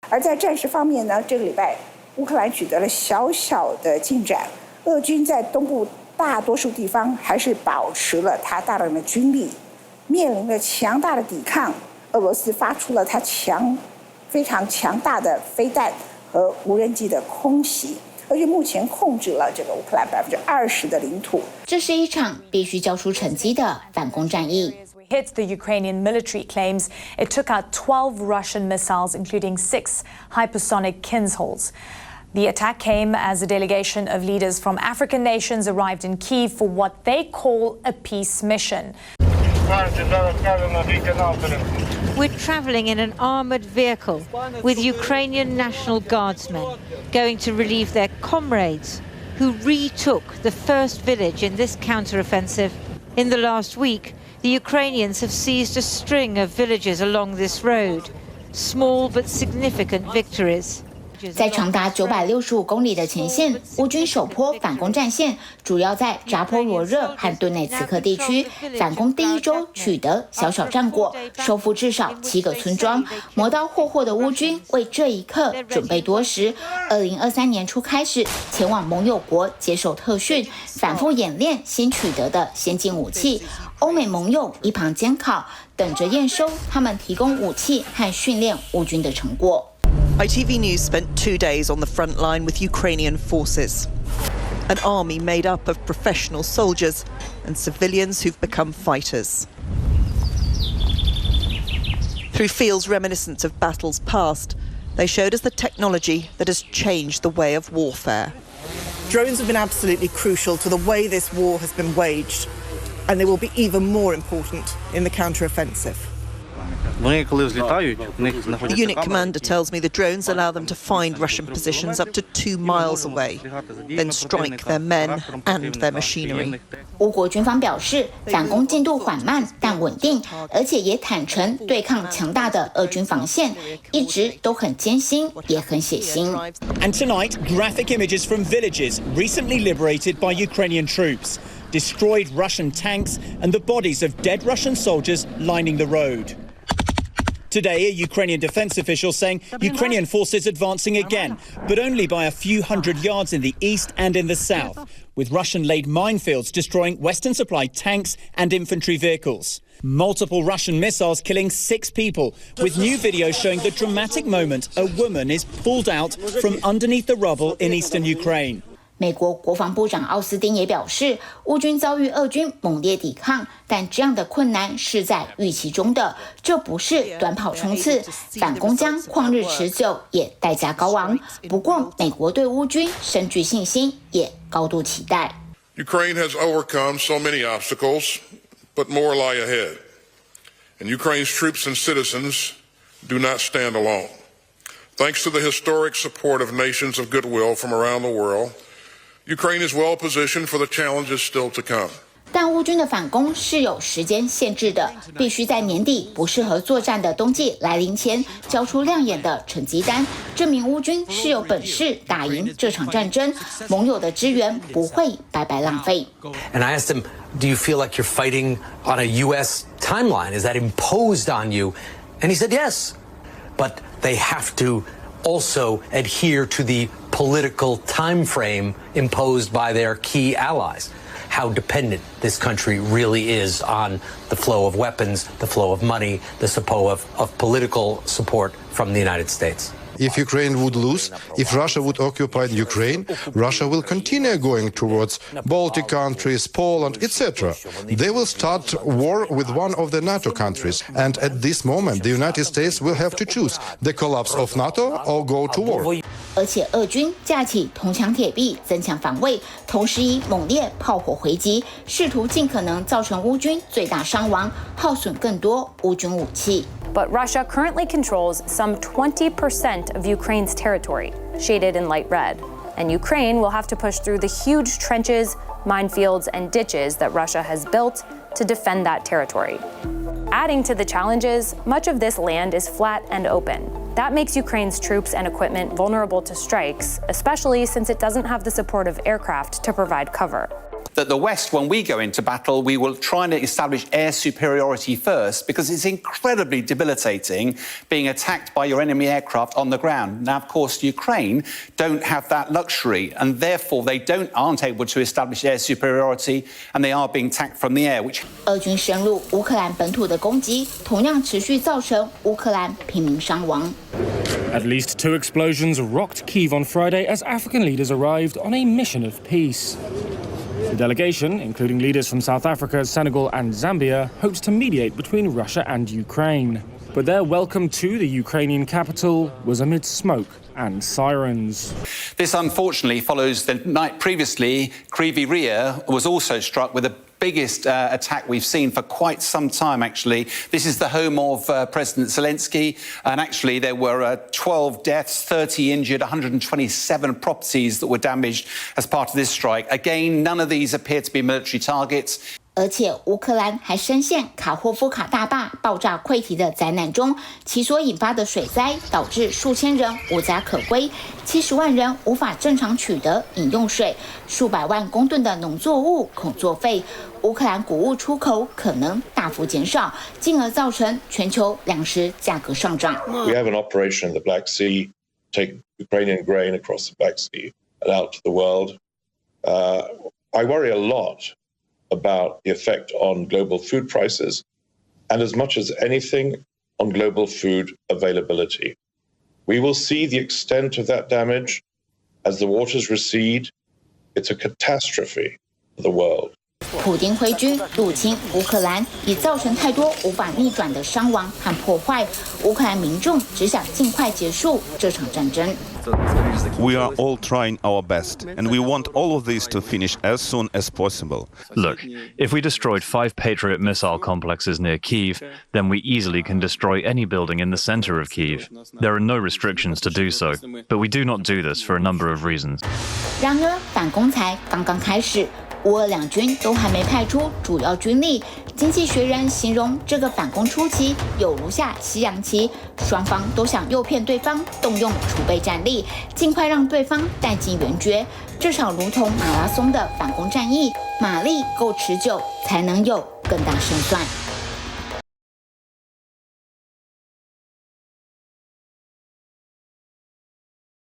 而在战事方面呢，这个礼拜乌克兰取得了小小的进展，俄军在东部大多数地方还是保持了它大量的军力，面临着强大的抵抗。俄罗斯发出了它非常强大的飞弹和无人机的空袭，而且目前控制了这个乌克兰20%的领土。这是一场必须交出成绩的反攻战役。Hit the Ukrainian military claims it took out 12 Russian missiles, including 6 hypersonic Kinzhals. The attack came as a delegation of leaders from African nations arrived in Kyiv for what they call a peace mission. We're travelling in an armoured vehicle with Ukrainian National Guardsmen going to relieve their comrades who retook the first village in this counter-offensive. In the last week, the Ukrainians have seized a string of villages along this road, small but significant victories. 在长达965公里的前线，乌军首波反攻战线主要在扎波罗热和顿内茨克地区。反攻第一周取得小小战果，收复至少7个村庄。磨刀霍霍的乌军为这一刻准备多时。2023年初开始前往盟友国接受特训，反复演练新取得的先进武器。欧美盟友一旁监考，等着验收他们提供武器和训练乌军的成果。ITV News spent 2 days on the front line with Ukrainian forces, an army made up of professional soldiers and civilians who've become fighters. Through fields reminiscent of battles past, they showed us the technology that has changed the way of warfare. Drones have been absolutely crucial to the way this war has been waged, and they will be even more important in the counter-offensive. The unit commander tells me the drones allow them to find Russian positions up to 2 miles away, then strike their men and their machinery. 乌国军方表示，反攻进度缓慢但稳定，而且也坦诚对抗强大的俄军防线，一直都很艰辛，也很血腥。And tonight, graphic images from villages recently liberated by Ukrainian troops, destroyed Russian tanks, and the bodies of dead Russian soldiers lining the road. Today, a Ukrainian defense official saying Ukrainian forces advancing again, but only by a few hundred yards in the east and in the south, with Russian-laid minefields destroying Western supplied tanks and infantry vehicles. Multiple Russian missiles killing 6 people, with new videos showing the dramatic moment a woman is pulled out from underneath the rubble in eastern Ukraine. 美国国防部长奥斯汀也表示，乌军遭遇俄军猛烈抵抗，但这样的困难是在预期中的，这不是短跑冲刺，反攻将旷日持久，也代价高昂。不过，美国对乌军深具信心，也高度期待。Ukraine has overcome so many obstacles, but more lie ahead. And Ukraine's troops and citizens do not stand alone. Thanks to the historic support of nations of goodwill from around the world, Ukraine is well positioned for the challenges still to come. 但乌军的反攻是有时间限制的，必须在年底不适合作战的冬季来临前交出亮眼的成绩单，证明乌军是有本事打赢这场战争，盟友的支援不会白白浪费。And I asked him, do you feel like you're fighting on a U.S. timeline? Is that imposed on you? And he said yes, but they have to also adhere to the political time frame imposed by their key allies. How dependent this country really is on the flow of weapons, the flow of money, the support of political support from the United States. If Ukraine would lose, if Russia would occupy Ukraine, Russia will continue going towards Baltic countries, Poland, etc. They will start war with one of the NATO countries. And at this moment, the United States will have to choose the collapse of NATO or go to war. 而且俄军架起铜墙铁壁增强防卫，同时以猛烈炮火回击，试图尽可能造成乌军最大伤亡，耗损更多乌军武器。But Russia currently controls some 20% of Ukraine's territory, shaded in light red. And Ukraine will have to push through the huge trenches, minefields, and ditches that Russia has built to defend that territory. Adding to the challenges, much of this land is flat and open. That makes Ukraine's troops and equipment vulnerable to strikes, especially since it doesn't have the support of aircraft to provide cover. that the West, when we go into battle, we will try and establish air superiority first because it's incredibly debilitating being attacked by your enemy aircraft on the ground. Now, of course, Ukraine don't have that luxury, and therefore they aren't able to establish air superiority, and they are being attacked from the air, which 俄军深入乌克兰本土的攻击，同样持续造成乌克兰平民伤亡。At least 2 explosions rocked Kyiv on Friday as African leaders arrived on a mission of peace. The delegation, including leaders from South Africa, Senegal and Zambia, hopes to mediate between Russia and Ukraine. But their welcome to the Ukrainian capital was amid smoke and sirens. This unfortunately follows the night previously. Kryvyi Rih was also struck with the biggest attack we've seen for quite some time, actually. This is the home of President Zelensky, and actually there were 12 deaths, 30 injured, 127 properties that were damaged as part of this strike. Again, none of these appear to be military targets. 而且乌克兰还深陷卡霍夫卡大坝爆炸溃堤的灾难中，其所引发的水灾导致数千人无家可归，70万人无法正常取得饮用水，数百万公吨的农作物恐作废，乌克兰谷物出口可能大幅减少，进而造成全球粮食价格上涨。We have an operation in the Black Sea, take Ukrainian grain across the Black Sea and out to the world. I worry a lot about the effect on global food prices and as much as anything on global food availability. We will see the extent of that damage as the waters recede. It's a catastrophe for the world. 普丁挥军入侵乌克兰，已造成太多无法逆转的伤亡和破坏。乌克兰民众只想尽快结束这场战争。We are all trying our best, and we want all of this to finish as soon as possible. Look, if we destroyed 5 Patriot missile complexes near Kyiv, then we easily can destroy any building in the center of Kyiv. There are no restrictions to do so, but we do not do this for a number of reasons. 然而，反攻才刚刚开始。乌俄两军都还没派出主要军力，经济学人形容这个反攻初期有如下西洋棋，双方都想诱骗对方动用储备战力，尽快让对方弹尽援绝。这场如同马拉松的反攻战役，马力够持久，才能有更大胜算。